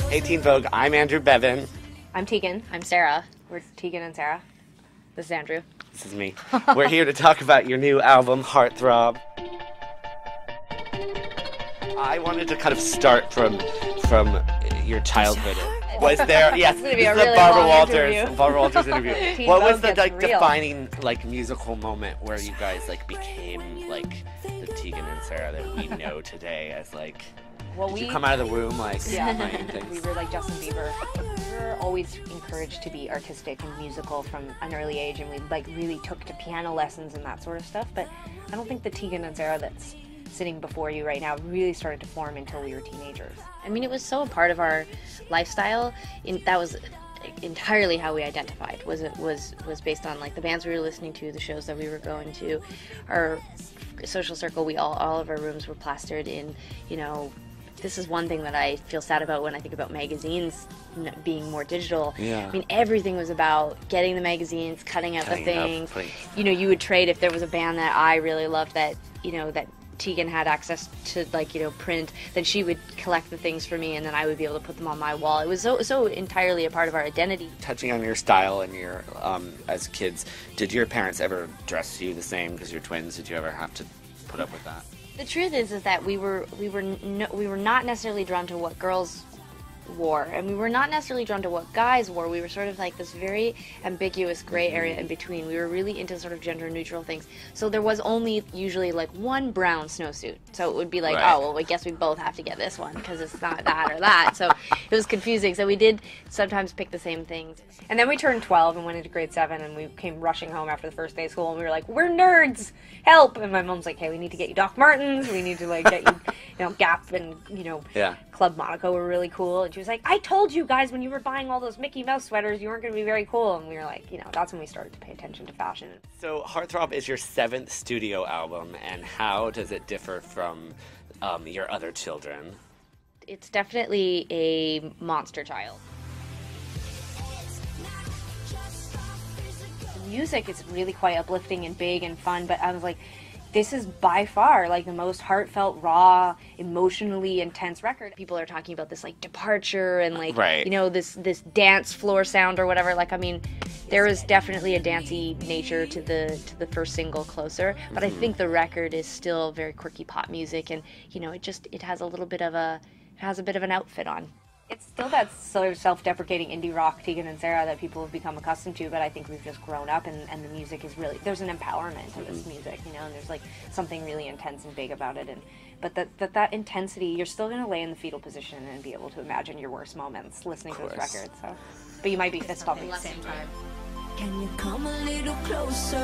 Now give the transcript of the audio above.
Hey Teen Vogue, I'm Andrew Bevan. I'm Tegan. I'm Sara. We're Tegan and Sara. This is Andrew. This is me. We're here to talk about your new album, Heartthrob. I wanted to kind of start from your childhood. Was there? Yes, It's gonna be this a is really Barbara long Walters. interview. Barbara Walters interview. Teen What was Vogue the gets real. defining musical moment where you guys became the Tegan and Sara that we know today as Well, Did you come out of the womb Yeah. playing things? We were like Justin Bieber. We were always encouraged to be artistic and musical from an early age, and we really took to piano lessons and that sort of stuff. But I don't think the Tegan and Sara that's sitting before you right now really started to form until we were teenagers. I mean, it was so a part of our lifestyle. That was entirely how we identified. Was based on the bands we were listening to, the shows that we were going to, our social circle. All of our rooms were plastered in, This is one thing that I feel sad about when I think about magazines being more digital. Yeah. I mean, everything was about getting the magazines, cutting out the things. You would trade if there was a band that I really loved that Tegan had access to, print, then she would collect the things for me, and then I would be able to put them on my wall. It was so entirely a part of our identity. Touching on your style and your as kids, did your parents ever dress you the same because you're twins? Did you ever have to put up with that? The truth is that we were not necessarily drawn to what girls wore, and we were not necessarily drawn to what guys wore. We were sort of this very ambiguous gray area in between. We were really into sort of gender neutral things. So there was only usually one brown snowsuit. So it would be Right. oh, well, I guess we both have to get this one because it's not that or that. So it was confusing. So we did sometimes pick the same things. And then we turned 12 and went into grade 7, and we came rushing home after the first day of school, and we were like, we're nerds! Help! And my mom's like, hey, we need to get you Doc Martens, we need to get you, Gap and, Yeah. Club Monaco were really cool. And she was like, I told you guys when you were buying all those Mickey Mouse sweaters, you weren't going to be very cool. And we were like, that's when we started to pay attention to fashion. So Heartthrob is your 7th studio album, and how does it differ from your other children? It's definitely a monster child. The music is really quite uplifting and big and fun, but I was like, this is by far the most heartfelt, raw, emotionally intense record. People are talking about this departure and Right. this dance floor sound or whatever. There is definitely a dancey nature to the first single, Closer, but I think the record is still very quirky pop music, and it has a bit of an outfit on. It's still that sort of self-deprecating indie rock Tegan and Sara that people have become accustomed to, but I think we've just grown up, and the music is really, there's an empowerment to this music, and there's something really intense and big about it, but that intensity, you're still going to lay in the fetal position and be able to imagine your worst moments listening to this record, but you might be fist bumping at the same time. Can you come a little closer?